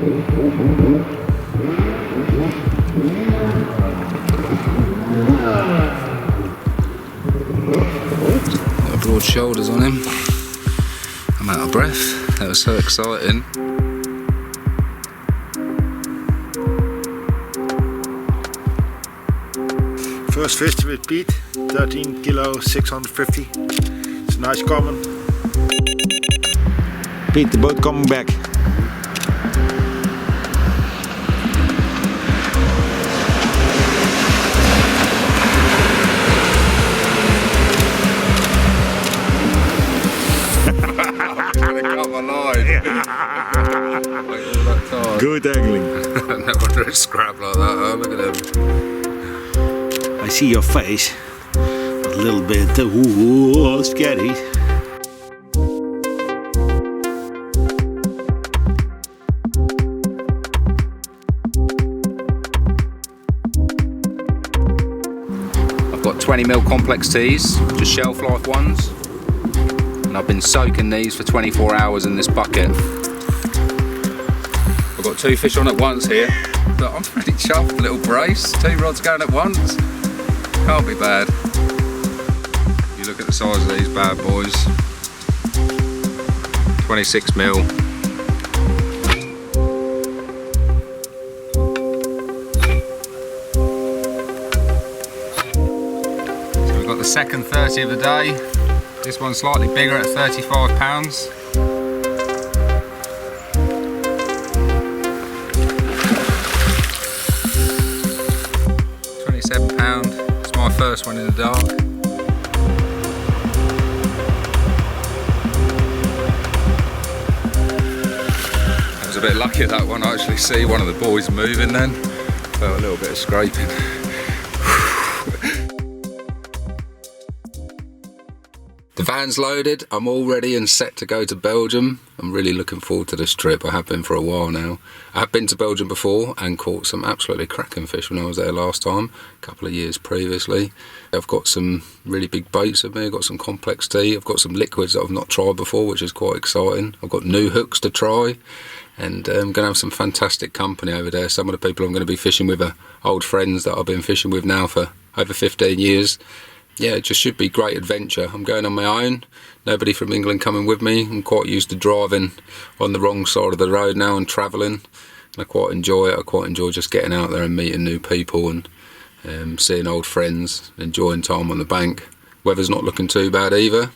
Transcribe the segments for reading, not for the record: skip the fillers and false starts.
Got broad shoulders on him. I'm out of breath. That was so exciting. First fish with Pete, 13 kilo, 650. It's a nice common. Pete, the boat coming back. Good angling. Never under a scrap like that. Oh, look at him. I see your face. A little bit scary. I've got 20mm complex tees, just shelf life ones. And I've been soaking these for 24 hours in this bucket. I've got 2 fish on at once here, but I'm pretty chuffed. A little brace, 2 rods going at once. Can't be bad. You look at the size of these bad boys. 26mm. So we've got the second 30 of the day. This one's slightly bigger at 35 pounds. £27. It's my first one in the dark. I was a bit lucky at that one. I actually see one of the boys moving then. Felt a little bit of scraping. The van's loaded, I'm all ready and set to go to Belgium. I'm really looking forward to this trip. I have been for a while now. I have been to Belgium before and caught some absolutely cracking fish when I was there last time, a couple of years previously. I've got some really big baits with me, I've got some complex tea, I've got some liquids that I've not tried before, which is quite exciting. I've got new hooks to try, and I'm going to have some fantastic company over there. Some of the people I'm going to be fishing with are old friends that I've been fishing with now for over 15 years. Yeah, it just should be great adventure. I'm going on my own, nobody from England coming with me. I'm quite used to driving on the wrong side of the road now and travelling. And I quite enjoy it. I quite enjoy just getting out there and meeting new people and seeing old friends, enjoying time on the bank. Weather's not looking too bad either.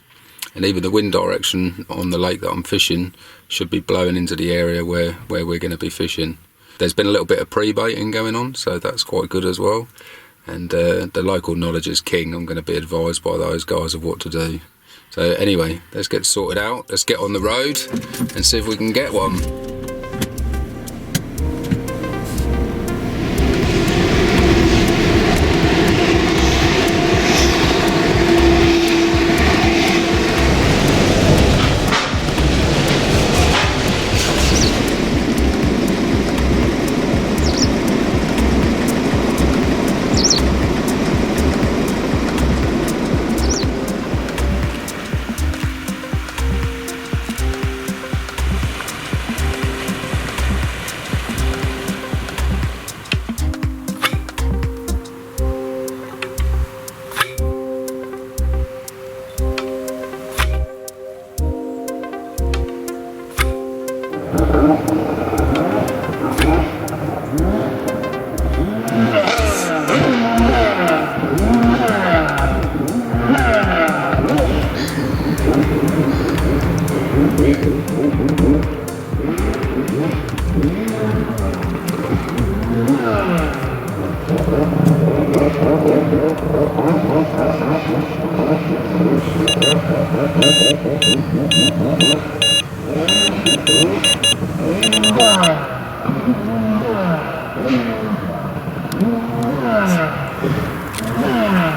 And even the wind direction on the lake that I'm fishing should be blowing into the area where we're going to be fishing. There's been a little bit of pre-baiting going on, so that's quite good as well. And the local knowledge is king. I'm going to be advised by those guys of what to do. So anyway, let's get sorted out. Let's get on the road and see if we can get one.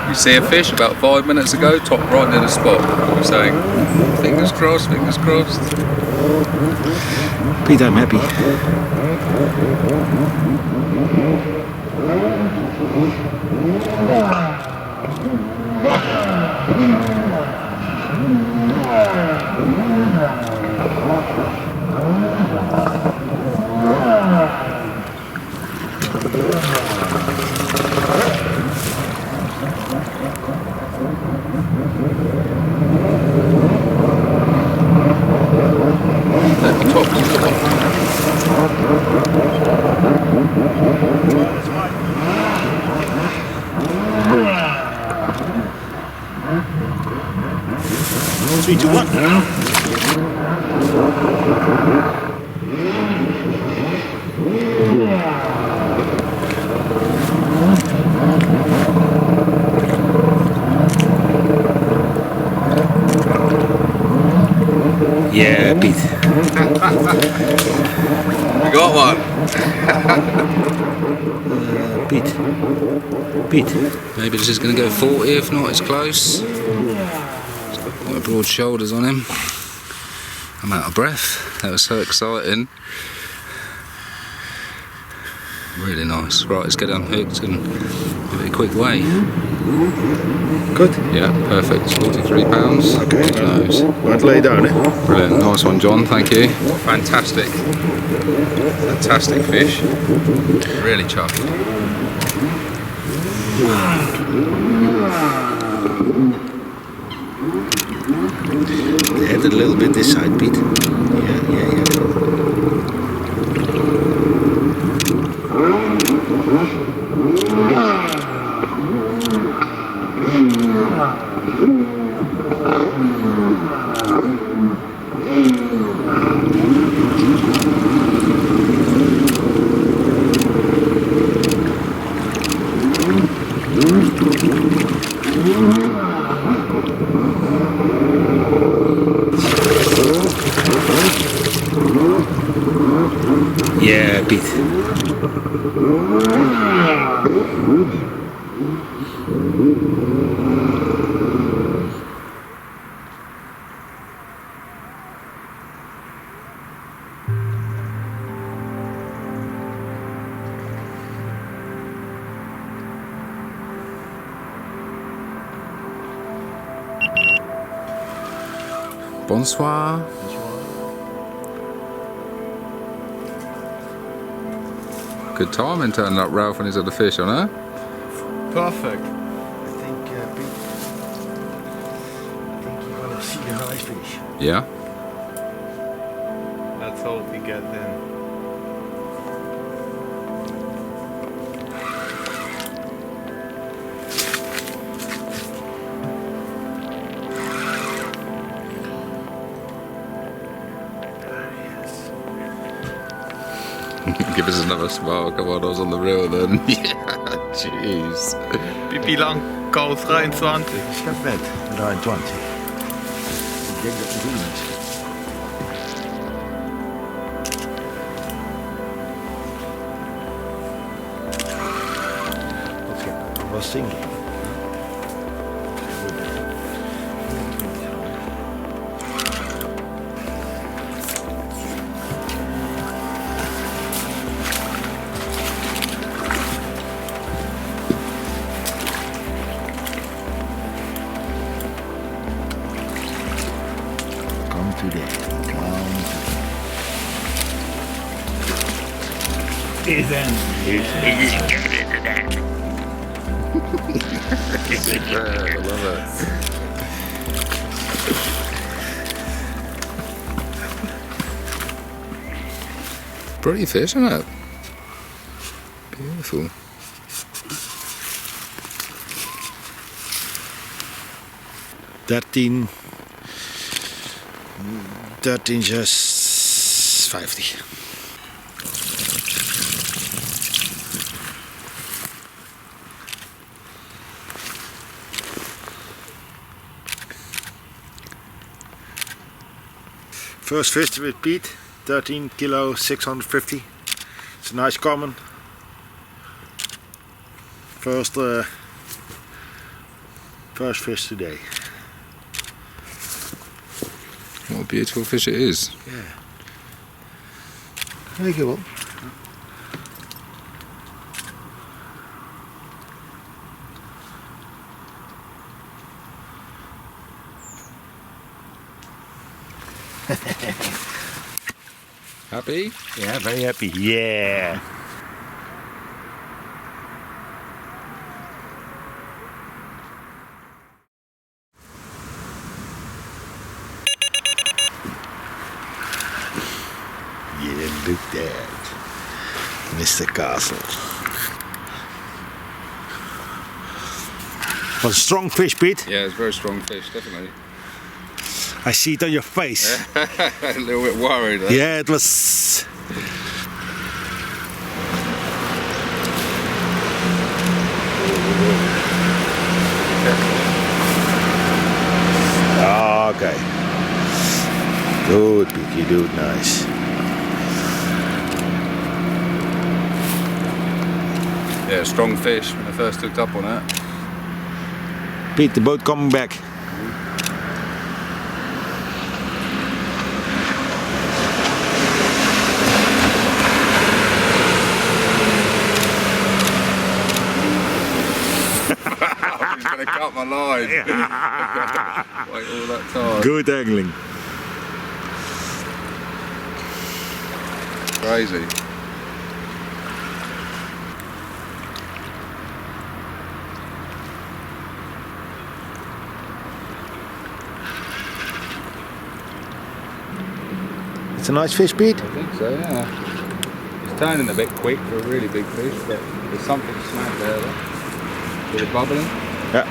You see a fish about 5 minutes ago, top right near the spot. I'm saying, fingers crossed, fingers crossed. Pete, I'm happy. 3, 2, 1. Yeah, Pete. We got one. Pete. Maybe this is going to go 40, if not, it's close. He's got quite broad shoulders on him. I'm out of breath. That was so exciting. Really nice. Right, let's get unhooked and give it a quick weigh. Good. Yeah, perfect. £43. Okay. Kilos. Right, lay down, eh? Brilliant. Nice one, John. Thank you. Fantastic. Fantastic fish. Really chuffed. Head a little bit this side, Pete. Yeah. Yeah, Pete. Bonsoir. Good timing turning up Ralph when he's had the fish on, huh? Perfect. I think, Pete, you're gonna see a nice fish. Yeah. Let's hope we get in. Give us another smile. Come on, I was on the reel then. Yeah, jeez. Wie lang? Kous 23. Step met, 23. Ik denk dat het doen is. I was thinking. Come today. I love it. Pretty fish, isn't it? Beautiful. $13 just 50. First fish with Pete, 13 kilo 650. It's a nice common. First fish today. What a beautiful fish it is. Yeah. Thank you. Happy? Yeah, very happy. Yeah. Yeah, look that. Mr. Castle. Was a strong fish, Pete. Yeah, it's a very strong fish, definitely. I see it on your face. A little bit worried. Eh? Yeah, it was. Okay. Good, Pete, you do it nice. Yeah, strong fish when I first hooked up on it. Pete, the boat coming back. He's going to cut my line. Wait all that time. Good angling. Crazy. It's a nice fish, Pete. I think so, yeah. It's turning a bit quick for a really big fish, but there's something snagged there. With it bubbling. Yeah.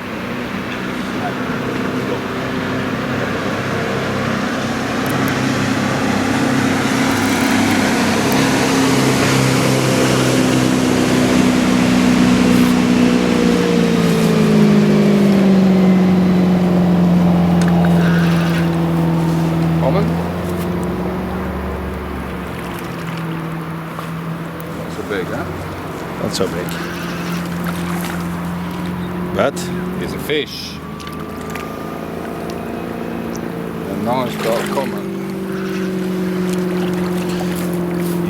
Common? Not so big, huh? Not so big. But It's a fish. A nice dark common.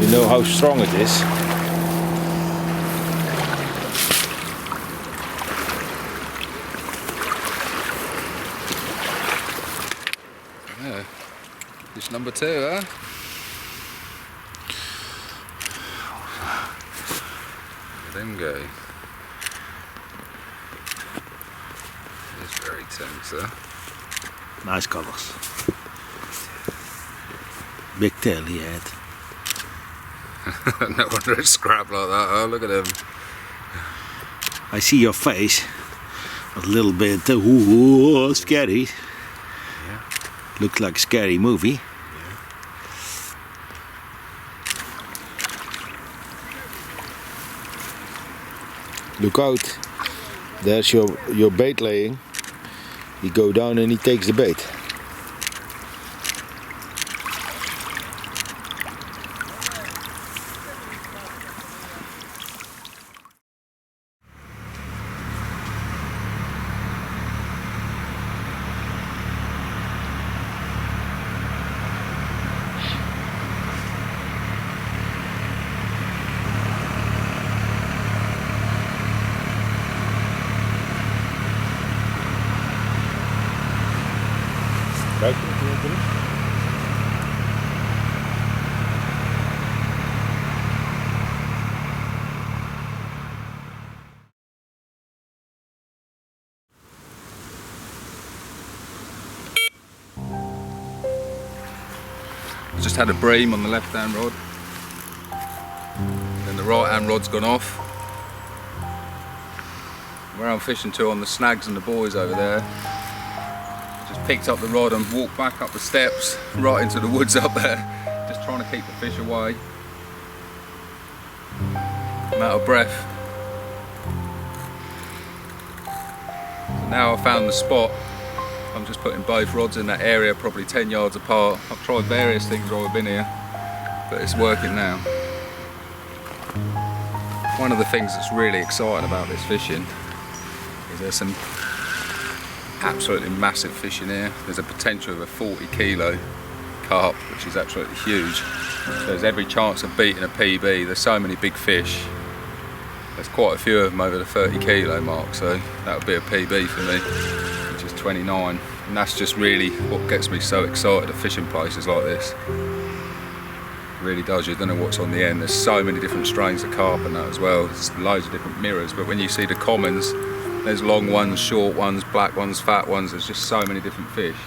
you know how strong it is. Yeah. Fish number 2, huh? Let him go. It's very tense, huh? Nice colors. Big tail he had. No wonder it's scrap like that, huh? Look at him. I see your face. A little bit ooh, scary. Yeah. Looks like a scary movie. Look out. There's your bait laying. You go down and he takes the bait. Kijk, I just had a bream on the left hand rod. Then the right hand rod's gone off. Where I'm fishing to on the snags and the buoys over there. Just picked up the rod and walked back up the steps right into the woods up there. Just trying to keep the fish away. I'm out of breath. So now I've found the spot. I'm just putting both rods in that area, probably 10 yards apart. I've tried various things while I've been here, but it's working now. One of the things that's really exciting about this fishing is there's some absolutely massive fish in here. There's a potential of a 40 kilo carp, which is absolutely huge. So there's every chance of beating a PB. There's so many big fish. There's quite a few of them over the 30 kilo mark, so that would be a PB for me, which is 29. And that's just really what gets me so excited at fishing places like this. It really does. You don't know what's on the end. There's so many different strains of carp and that as well. There's loads of different mirrors, but when you see the commons, there's long ones, short ones, black ones, fat ones. There's just so many different fish.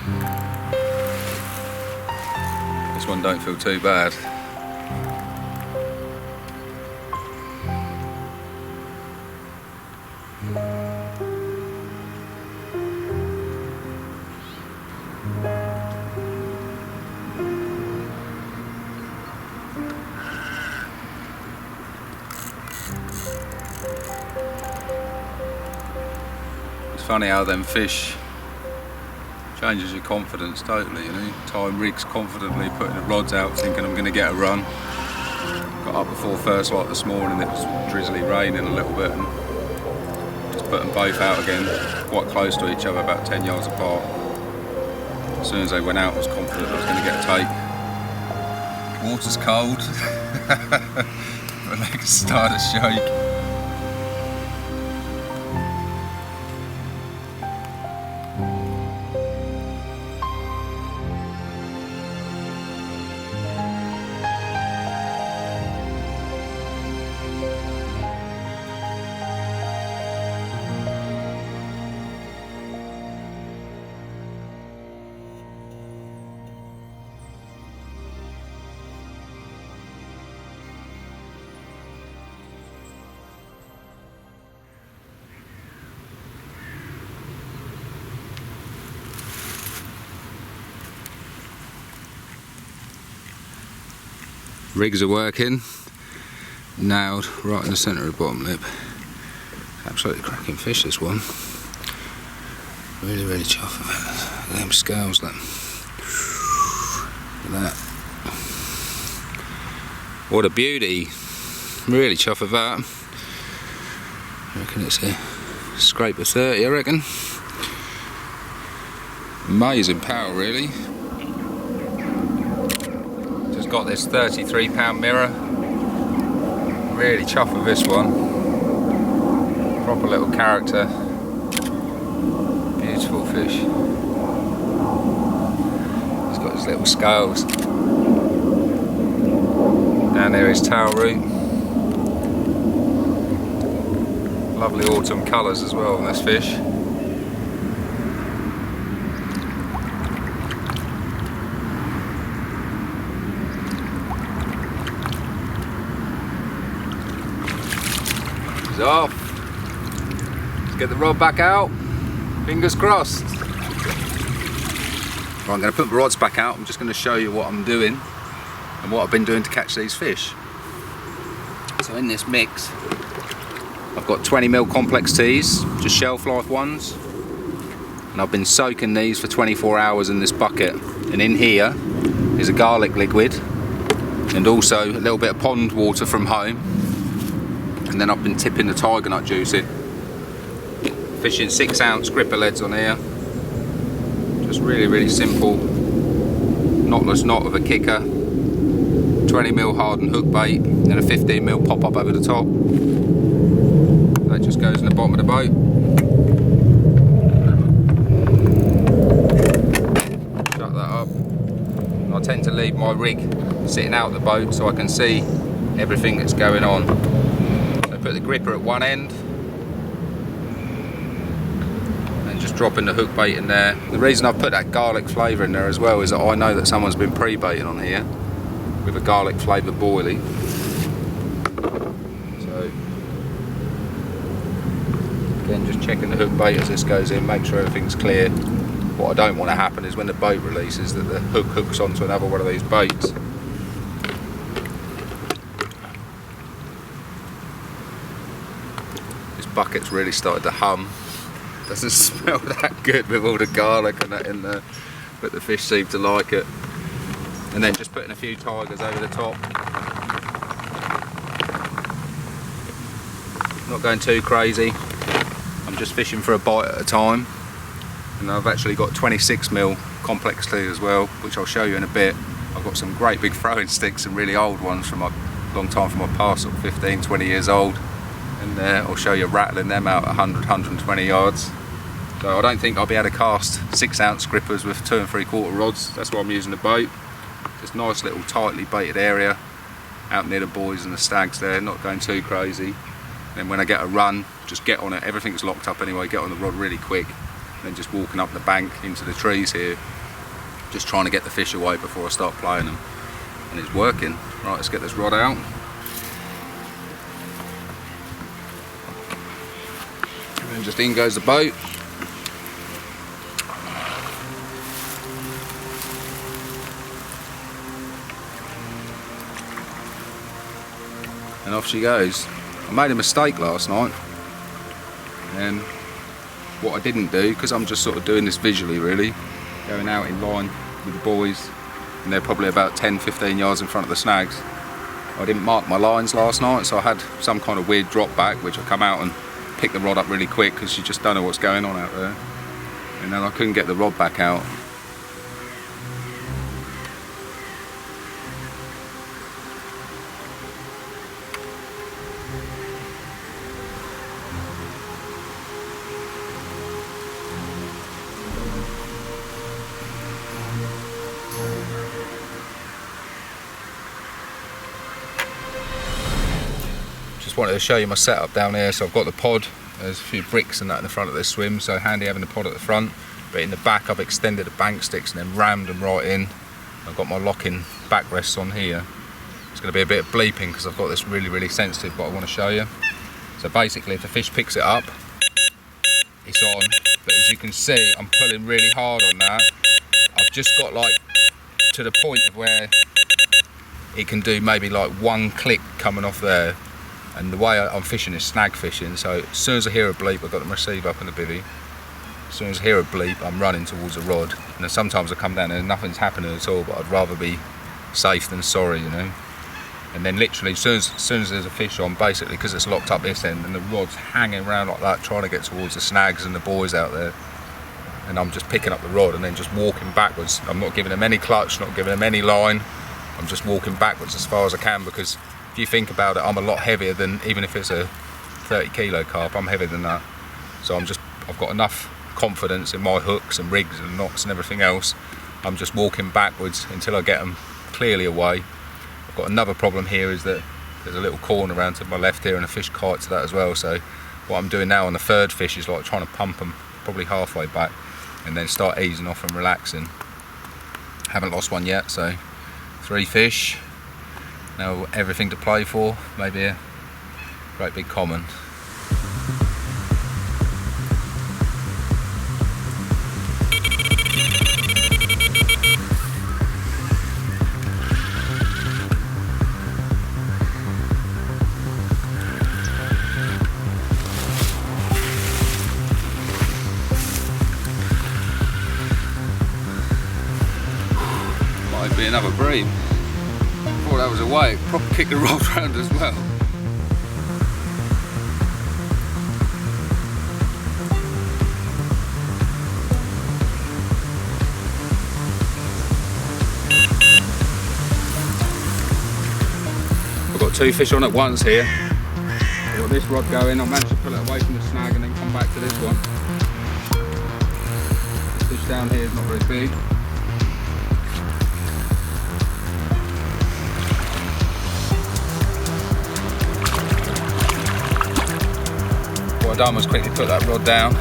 This one don't feel too bad. funny how them fish changes your confidence totally, you know. Tying rigs confidently, putting the rods out, thinking I'm going to get a run. Got up before first light this morning, it was drizzly raining a little bit, and just put them both out again, quite close to each other, about 10 yards apart. As soon as they went out, I was confident I was going to get a take. Water's cold, my legs started to shake. Rigs are working, nailed right in the centre of the bottom lip. Absolutely cracking fish, this one. Really, really chuffed with it. Look at them scales, look. Look at that. What a beauty. Really chuffed with that. I reckon it's a scrape of 30, I reckon. Amazing power, really. Got this 33-pound mirror. Really chuffed with this one. Proper little character. Beautiful fish. He's got his little scales. Down there is tail root. Lovely autumn colours as well on this fish. Off. Let's get the rod back out. Fingers crossed. Right, I'm going to put my rods back out. I'm just going to show you what I'm doing and what I've been doing to catch these fish. So in this mix, I've got 20mm complex tees, just shelf life ones, and I've been soaking these for 24 hours in this bucket. And in here is a garlic liquid and also a little bit of pond water from home. And then I've been tipping the tiger nut juice in. Fishing 6-ounce gripper leads on here. Just really, really simple. Knotless knot of a kicker. 20mm hardened hook bait. And a 15mm pop up over the top. That just goes in the bottom of the boat. Shut that up. And I tend to leave my rig sitting out the boat so I can see everything that's going on. Put the gripper at one end and just dropping the hook bait in there. The reason I've put that garlic flavour in there as well is that I know that someone's been pre-baiting on here with a garlic flavoured boilie. So again, just checking the hook bait as this goes in, make sure everything's clear. What I don't want to happen is when the boat releases that the hook hooks onto another one of these baits. Bucket's really started to hum. Doesn't smell that good with all the garlic and that in there, but the fish seem to like it. And then just putting a few tigers over the top. Not going too crazy. I'm just fishing for a bite at a time. And I've actually got 26mm complex tee as well, which I'll show you in a bit. I've got some great big throwing sticks and really old ones from a long time from my past, sort of 15, 20 years old. And I'll show you rattling them out at 100, 120 yards. So I don't think I'll be able to cast 6-ounce grippers with 2 3/4 rods. That's why I'm using the boat. Just nice little tightly baited area out near the buoys and the stags there, not going too crazy. And when I get a run, just get on it. Everything's locked up anyway, get on the rod really quick. And then just walking up the bank into the trees here, just trying to get the fish away before I start playing them. And it's working. Right, let's get this rod out. And just in goes the boat. And off she goes. I made a mistake last night. what I didn't do, because I'm just sort of doing this visually really, going out in line with the boys, and they're probably about 10-15 yards in front of the snags. I didn't mark my lines last night, so I had some kind of weird drop back, which I come out and pick the rod up really quick because you just don't know what's going on out there. And then I couldn't get the rod back out. Just wanted to show you my setup down here. So I've got the pod, there's a few bricks and that in the front of this swim, so handy having the pod at the front, but in the back I've extended the bank sticks and then rammed them right in. I've got my locking backrests on here. It's going to be a bit of bleeping because I've got this really sensitive, but I want to show you. So basically if the fish picks it up, it's on, but as you can see I'm pulling really hard on that. I've just got like to the point of where it can do maybe like one click coming off there. And the way I'm fishing is snag fishing, so as soon as I hear a bleep, I've got the receiver up in the bivvy. As soon as I hear a bleep, I'm running towards the rod. And then sometimes I come down and nothing's happening at all, but I'd rather be safe than sorry, you know. And then literally, as soon as there's a fish on, basically, because it's locked up this end, and the rod's hanging around like that, trying to get towards the snags and the boys out there. And I'm just picking up the rod and then just walking backwards. I'm not giving them any clutch, not giving them any line. I'm just walking backwards as far as I can, because if you think about it, I'm a lot heavier than, even if it's a 30 kilo carp, I'm heavier than that. So I've got enough confidence in my hooks and rigs and knots and everything else. I'm just walking backwards until I get them clearly away. I've got another problem here, is that there's a little corner around to my left here and a fish kite to that as well. So what I'm doing now on the third fish is like trying to pump them probably halfway back and then start easing off and relaxing. Haven't lost one yet, so 3 fish. Now everything to play for, maybe a great big common. Might be another bream. Thought that was away, proper kick the rod round as well. I've got 2 fish on at once here. I've got this rod going, I managed to pull it away from the snag and then come back to this one. The fish down here is not very big. What I done was quickly put that rod down,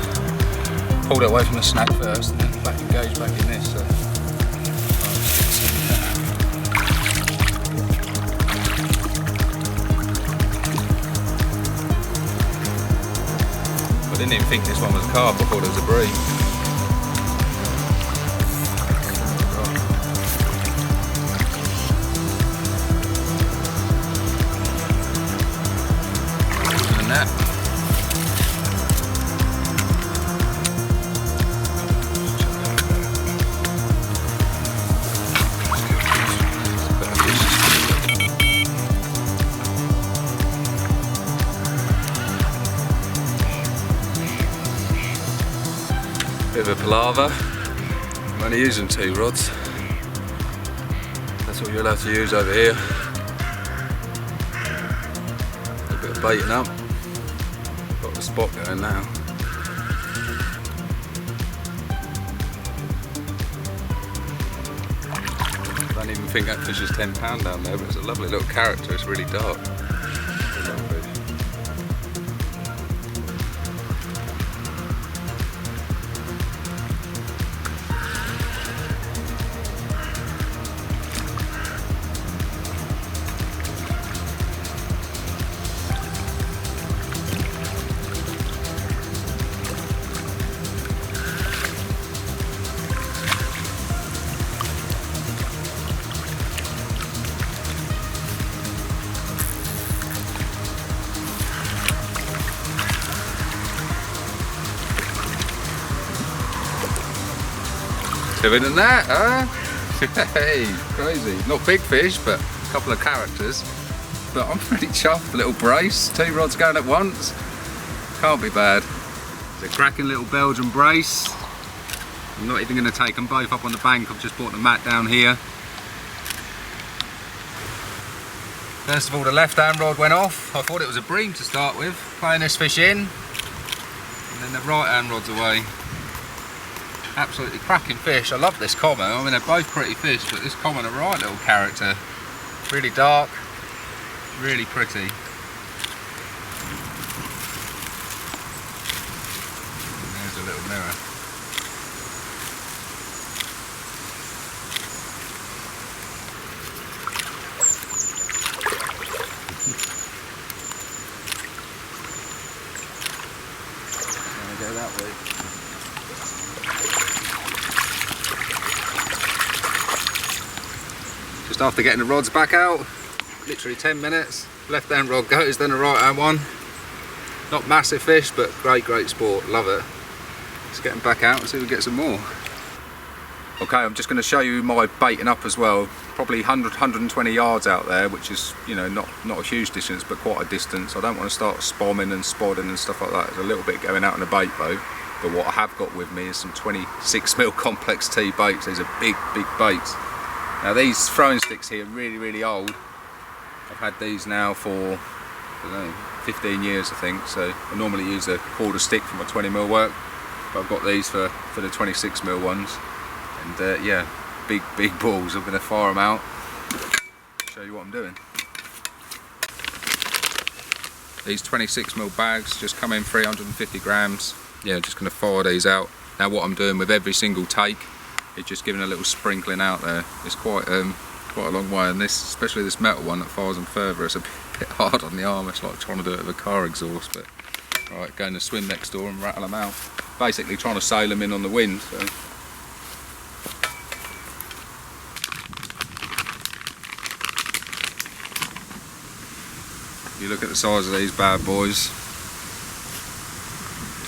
pulled it away from the snag first, and then back engaged back in this. So. I didn't even think this one was a carp, I thought it was a bream. And that. Bit of a palaver. I'm only using 2 rods. That's all you're allowed to use over here. A bit of baiting up. Got the spot going now. I don't even think that fish is 10 pound down there, but it's a lovely little character. It's really dark. Two in the net, huh? Hey, crazy. Not big fish, but a couple of characters. But I'm pretty chuffed. A little brace, 2 rods going at once. Can't be bad. It's a cracking little Belgian brace. I'm not even going to take them both up on the bank. I've just brought the mat down here. First of all, the left-hand rod went off. I thought it was a bream to start with. Playing this fish in, and then the right-hand rod's away. Absolutely cracking fish. I love this common. I mean, they're both pretty fish, but this common a right little character. Really dark, really pretty. And there's a little mirror. Gonna go that way. Just after getting the rods back out, literally 10 minutes, left hand rod goes, then the right hand one. Not massive fish, but great sport, love it. Let's get them back out and see if we get some more. Okay, I'm just going to show you my baiting up as well. Probably 100-120 yards out there, which is, you know, not a huge distance, but quite a distance. I don't want to start spomming and spodding and stuff like that. There's a little bit going out on the bait though. But what I have got with me is some 26mm complex T baits. These are big baits. Now these throwing sticks here are really old. I've had these now for, I don't know, 15 years I think. So I normally use a quarter stick for my 20mm work, but I've got these for the 26mm ones. And yeah, big balls. I'm going to fire them out, show you what I'm doing. These 26mm bags just come in 350 grams. Yeah, just going to fire these out. Now what I'm doing with every single take, it's just giving a little sprinkling out there. It's quite a long way, and this, especially this metal one that fires them further, it's a bit hard on the arm. It's like trying to do it with a car exhaust. But right, going to swim next door and rattle them out. Basically trying to sail them in on the wind. So. You look at the size of these bad boys.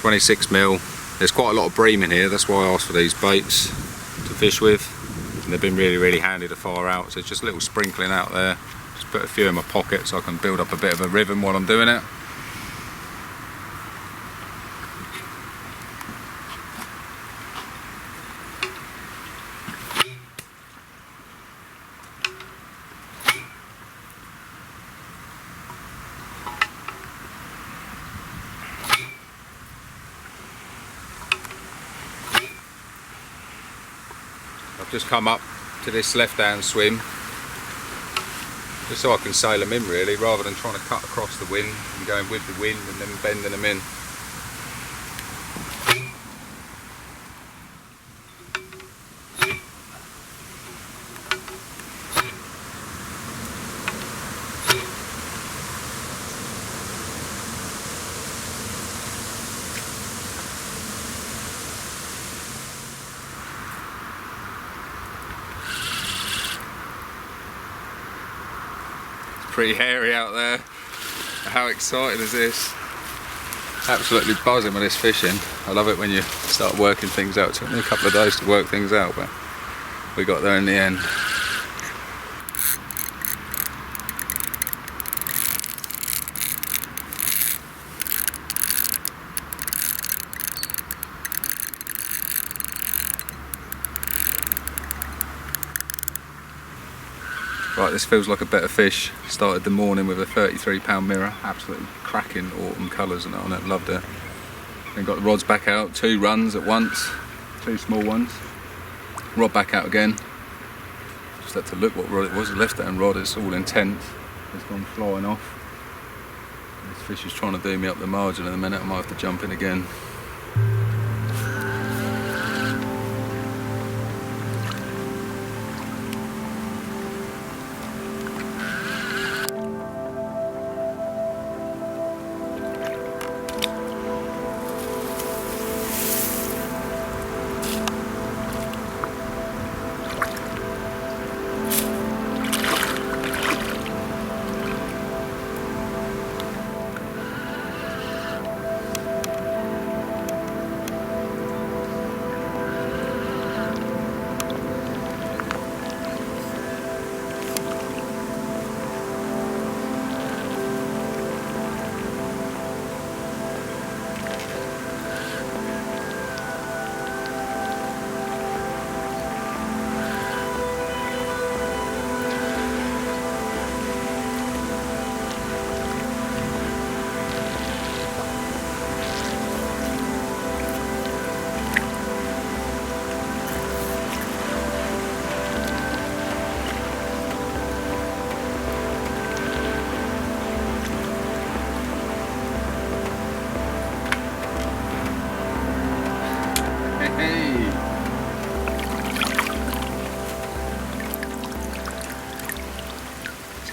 26mm. There's quite a lot of bream in here. That's why I asked for these baits to fish with, and they've been really handy to fire out. So it's just a little sprinkling out there. Just put a few in my pocket so I can build up a bit of a rhythm while I'm doing it. I've just come up to this left-hand swim just so I can sail them in really, rather than trying to cut across the wind and going with the wind and then bending them in. Pretty hairy out there. How exciting is this? Absolutely buzzing with this fishing. I love it when you start working things out. It took me a couple of days to work things out, but we got there in the end. Right, this feels like a better fish. Started the morning with a 33-pound mirror, absolutely cracking autumn colours and on it, loved it. Then got the rods back out, 2 runs at once, 2 small ones. Rod back out again. Just had to look what rod it was, the left-hand rod, it's all intense. It's gone flying off. This fish is trying to do me up the margin in a minute, I might have to jump in again.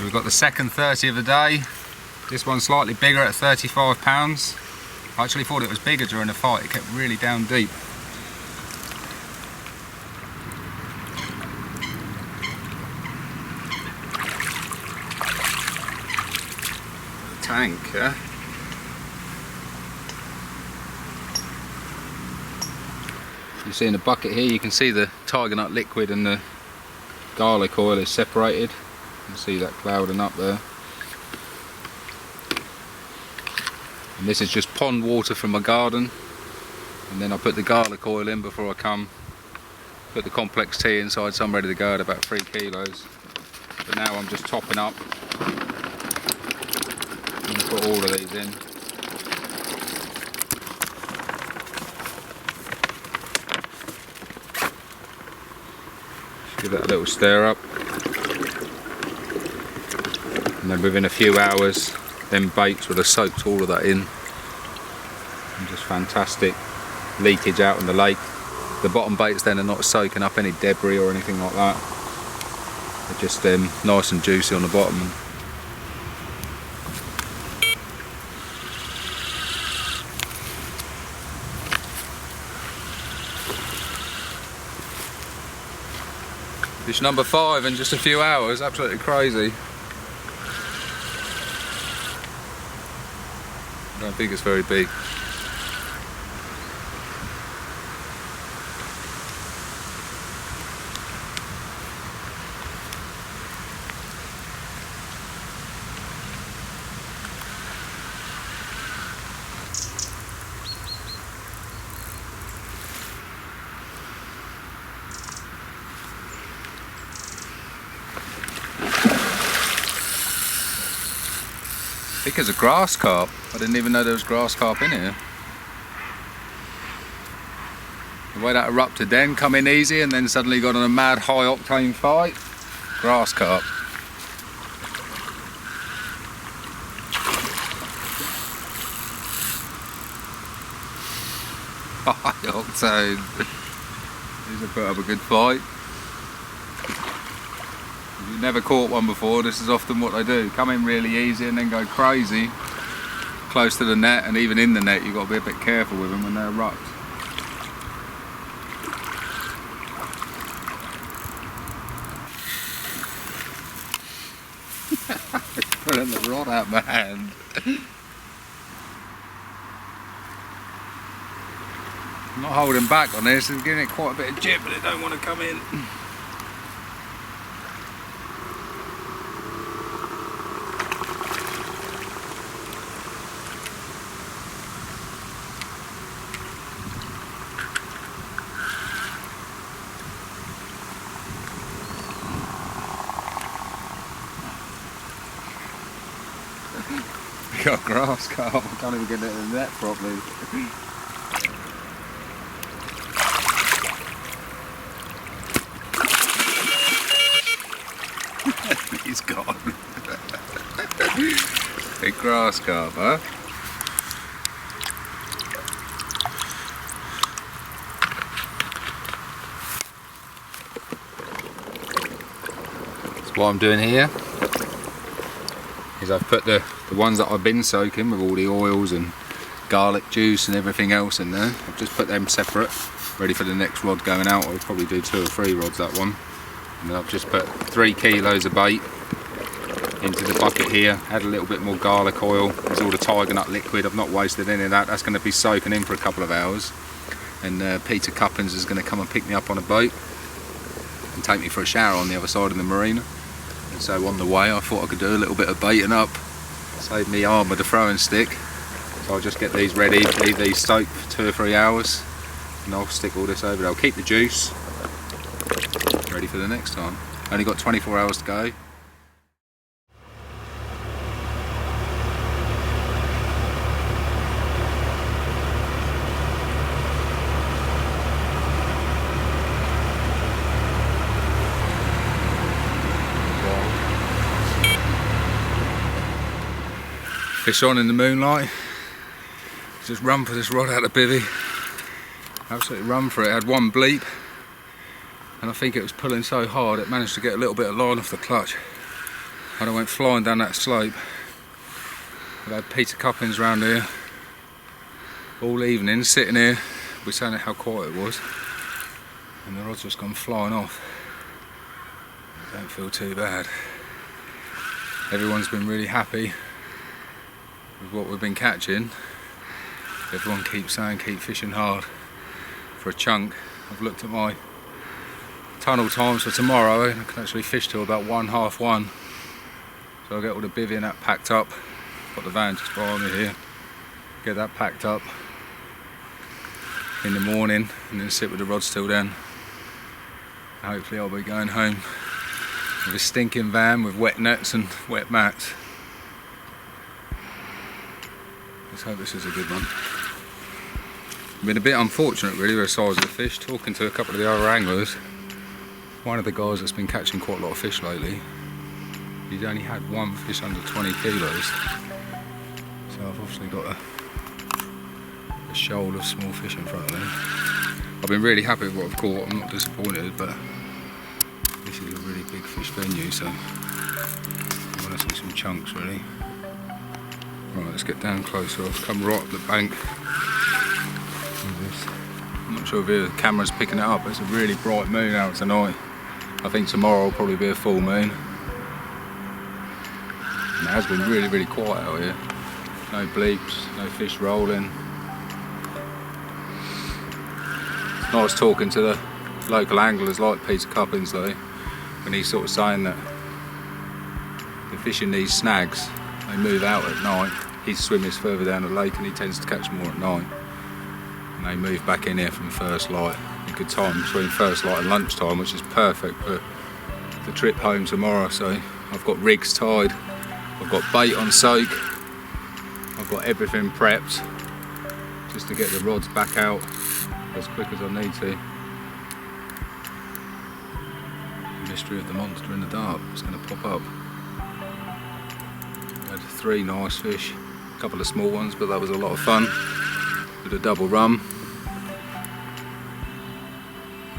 we've got the second 30 of the day. This one's slightly bigger at 35 pounds. I actually thought it was bigger during the fight, it kept really down deep. Tank, yeah? You see in the bucket here, you can see the tiger nut liquid and the garlic oil is separated. You can see that clouding up there. And this is just pond water from my garden. And then I put the garlic oil in before I come. Put the complex tea inside, so I'm ready to go at about 3 kilos. But now I'm just topping up. I'm going to put all of these in. Give that a little stir up, and then within a few hours them baits will have soaked all of that in, and just fantastic leakage out in the lake. The bottom baits then are not soaking up any debris or anything like that, they're just nice and juicy on the bottom. Fish number 5 in just a few hours, absolutely crazy. I don't think it's very big. Thick as a grass carp. I didn't even know there was grass carp in here. The way that erupted then, come in easy and then suddenly got on a mad high octane fight. Grass carp. High octane. These have put up a good fight. If you've never caught one before, this is often what they do. Come in really easy and then go crazy close to the net, and even in the net you've got to be a bit careful with them when they erupt. Pulling the rod out my hand. I'm not holding back on this, I'm giving it quite a bit of jib, but it don't want to come in. Got grass carp, I can't even get it in the net properly. He's gone. Big grass carp, huh? So what I'm doing here is I've put the ones that I've been soaking with all the oils and garlic juice and everything else in there. I've just put them separate, ready for the next rod going out. I'll probably do 2 or 3 rods that one. And then I've just put 3 kilos of bait into the bucket here, add a little bit more garlic oil. There's all the tiger nut liquid, I've not wasted any of that. That's going to be soaking in for a couple of hours. And Peter Cuppins is going to come and pick me up on a boat and take me for a shower on the other side of the marina. And so on the way I thought I could do a little bit of baiting up, save me arm with the throwing stick. So I'll just get these ready, leave these soaked for 2 or 3 hours, and I'll stick all this over. I'll keep the juice ready for the next time. Only got 24 hours to go. Fish on in the moonlight. Just run for this rod out of bivvy. Absolutely run for it. It had one bleep, and I think it was pulling so hard it managed to get a little bit of line off the clutch. and I went flying down that slope. I've had Peter Cuppings round here all evening, sitting here. We're saying how quiet it was, and the rod's just gone flying off. I don't feel too bad. Everyone's been really happy with what we've been catching. Everyone keeps saying keep fishing hard for a chunk. I've looked at my tunnel times for tomorrow and I can actually fish till about 1:30. So I'll get all the bivvy and that packed up. Got the van just behind me here. Get that packed up in the morning and then sit with the rods till then. Hopefully I'll be going home with a stinking van with wet nets and wet mats. Let's hope this is a good one. Been a bit unfortunate really with the size of the fish. Talking to a couple of the other anglers, one of the guys that's been catching quite a lot of fish lately, he's only had one fish under 20 kilos. So I've obviously got a shoal of small fish in front of me. I've been really happy with what I've caught. I'm not disappointed, but this is a really big fish venue, so I want to see some chunks really. Right, let's get down closer. I've come right up the bank. I'm not sure if the camera's picking it up, but it's a really bright moon out tonight. I think tomorrow will probably be a full moon. And it has been really, really quiet out here. No bleeps, no fish rolling. It's nice talking to the local anglers like Peter Cuppings though, when he's sort of saying that the fish in these snags, they move out at night. He swims further down the lake and he tends to catch more at night. And they move back in here from first light. A good time between first light and lunchtime, which is perfect for the trip home tomorrow. So I've got rigs tied, I've got bait on soak, I've got everything prepped just to get the rods back out as quick as I need to. The mystery of the monster in the dark is going to pop up. Had 3 nice fish, a couple of small ones, but that was a lot of fun. With a double rum.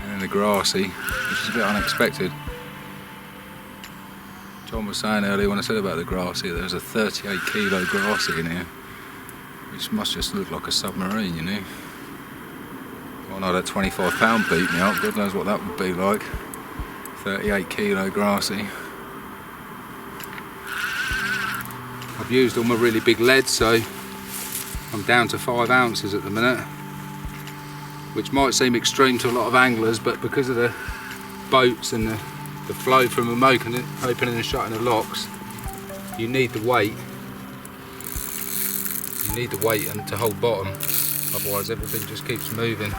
And then the grassy, which is a bit unexpected. John was saying earlier when I said about the grassy, there's a 38 kilo grassy in here, which must just look like a submarine, you know. Well, no, that 25 pound beat me up, God knows what that would be like. 38 kilo grassy. I've used all my really big lead, so I'm down to 5 ounces at the minute, which might seem extreme to a lot of anglers, but because of the boats and the flow from them opening and shutting the locks, you need the weight. You need the weight and to hold bottom, otherwise everything just keeps moving.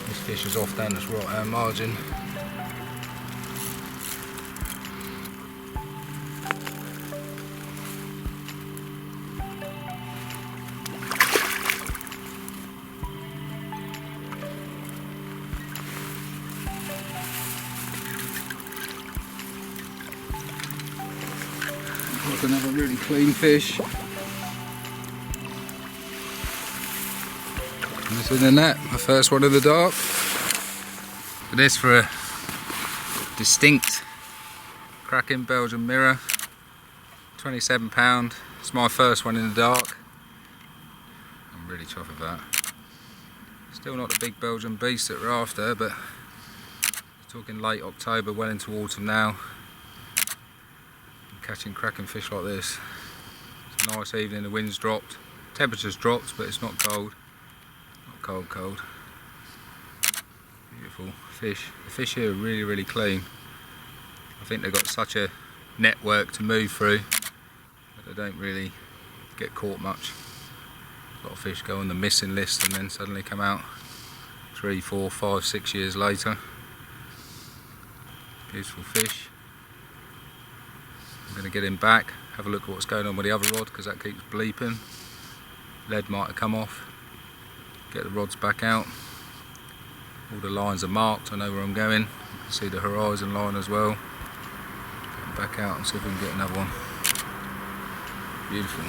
This fish is off down this right hand margin. Another really clean fish. Missing a net, my first one in the dark. But this for a distinct cracking Belgian mirror, £27. It's my first one in the dark. I'm really chuffed with that. Still not the big Belgian beast that we're after, but we're talking late October, well into autumn now. Catching cracking fish like this. It's a nice evening, the wind's dropped, temperature's dropped, but it's not cold. Not cold. Beautiful fish. The fish here are really, really clean. I think they've got such a network to move through that they don't really get caught much. A lot of fish go on the missing list and then suddenly come out 3, 4, 5, 6 years later. Beautiful fish. I'm going to get him back, have a look at what's going on with the other rod because that keeps bleeping. Lead might have come off. Get the rods back out. All the lines are marked, I know where I'm going. You can see the horizon line as well. Get them back out and see if we can get another one. Beautiful.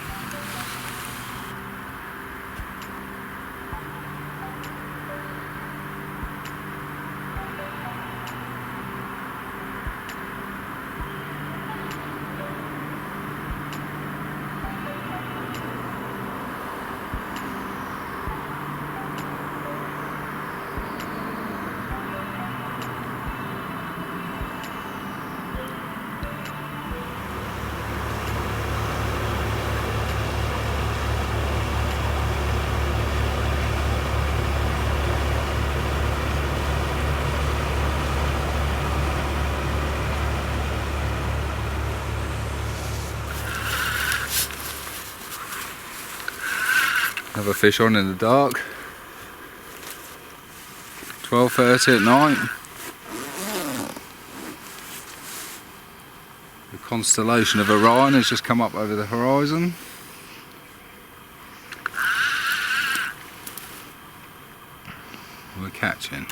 have a fish on in the dark. 12:30 at night. The constellation of Orion has just come up over the horizon. We're catching.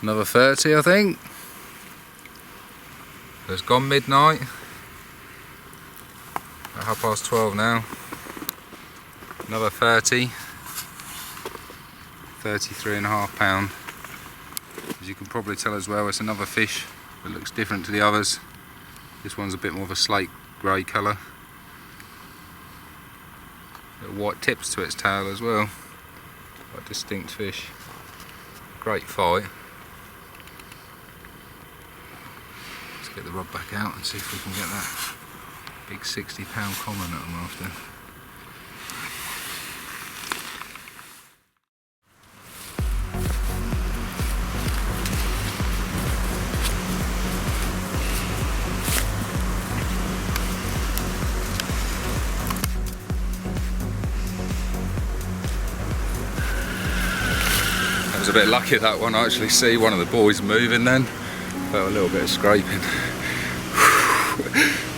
Another 30, I think. It's gone midnight. At 12:30 now. Another 30. 33.5 pound. As you can probably tell as well, it's another fish that looks different to the others. This one's a bit more of a slate grey colour. Little white tips to its tail as well. Quite distinct fish. Great fight. Get the rod back out and see if we can get that big 60-pound common that I'm after. That was a bit lucky, that one. I actually see one of the boys moving then. Felt a little bit of scraping.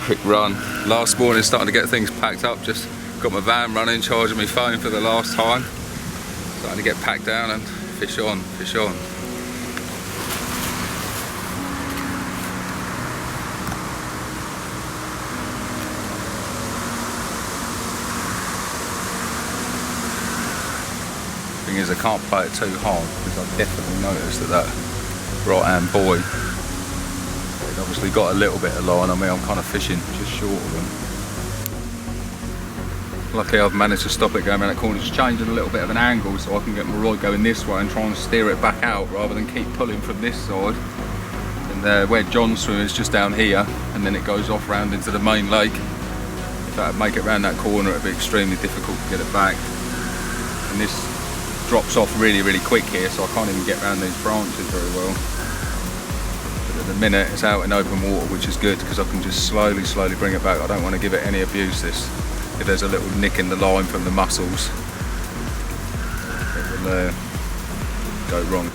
Quick run. Last morning starting to get things packed up, just got my van running, charging my phone for the last time. Starting to get packed down and fish on, fish on. Thing is, I can't play it too hard because I've definitely noticed that right hand buoy, it obviously got a little bit of line on me. I'm kind of fishing just short of them. Luckily I've managed to stop it going around that corner, just changing a little bit of an angle so I can get my rod going this way and try and steer it back out rather than keep pulling from this side. And where John's swimming is just down here, and then it goes off round into the main lake. If I'd make it round that corner, it'd be extremely difficult to get it back. And this drops off really, really quick here, so I can't even get around these branches very well. But at the minute it's out in open water, which is good because I can just slowly bring it back. I don't want to give it any abuse. If there's a little nick in the line from the mussels, it will go wrong.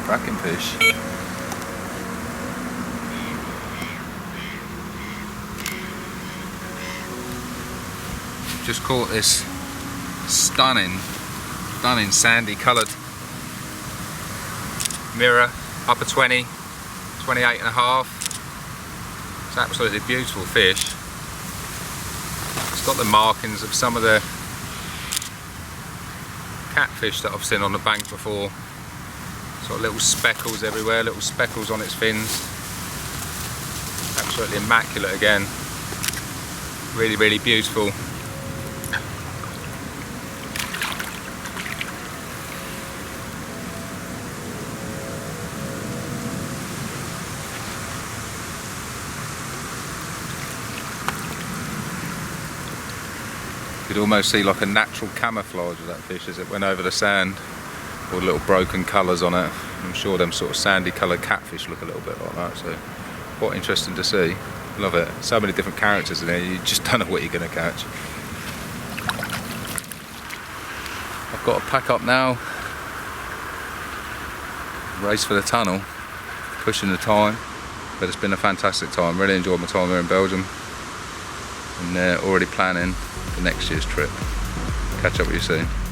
Cracking fish. Just caught this stunning sandy coloured mirror, upper 20, 28 and a half. It's an absolutely beautiful fish. It's got the markings of some of the catfish that I've seen on the bank before. It's got little speckles everywhere, little speckles on its fins. Absolutely immaculate again. Really, really beautiful. You could almost see like a natural camouflage of that fish as it went over the sand. All little broken colours on it. I'm sure them sort of sandy coloured catfish look a little bit like that, so quite interesting to see. Love it. So many different characters in there, you just don't know what you're going to catch. I've got to pack up now, race for the tunnel, pushing the time, but it's been a fantastic time. Really enjoyed my time here in Belgium, and already planning for next year's trip. Catch up with you soon.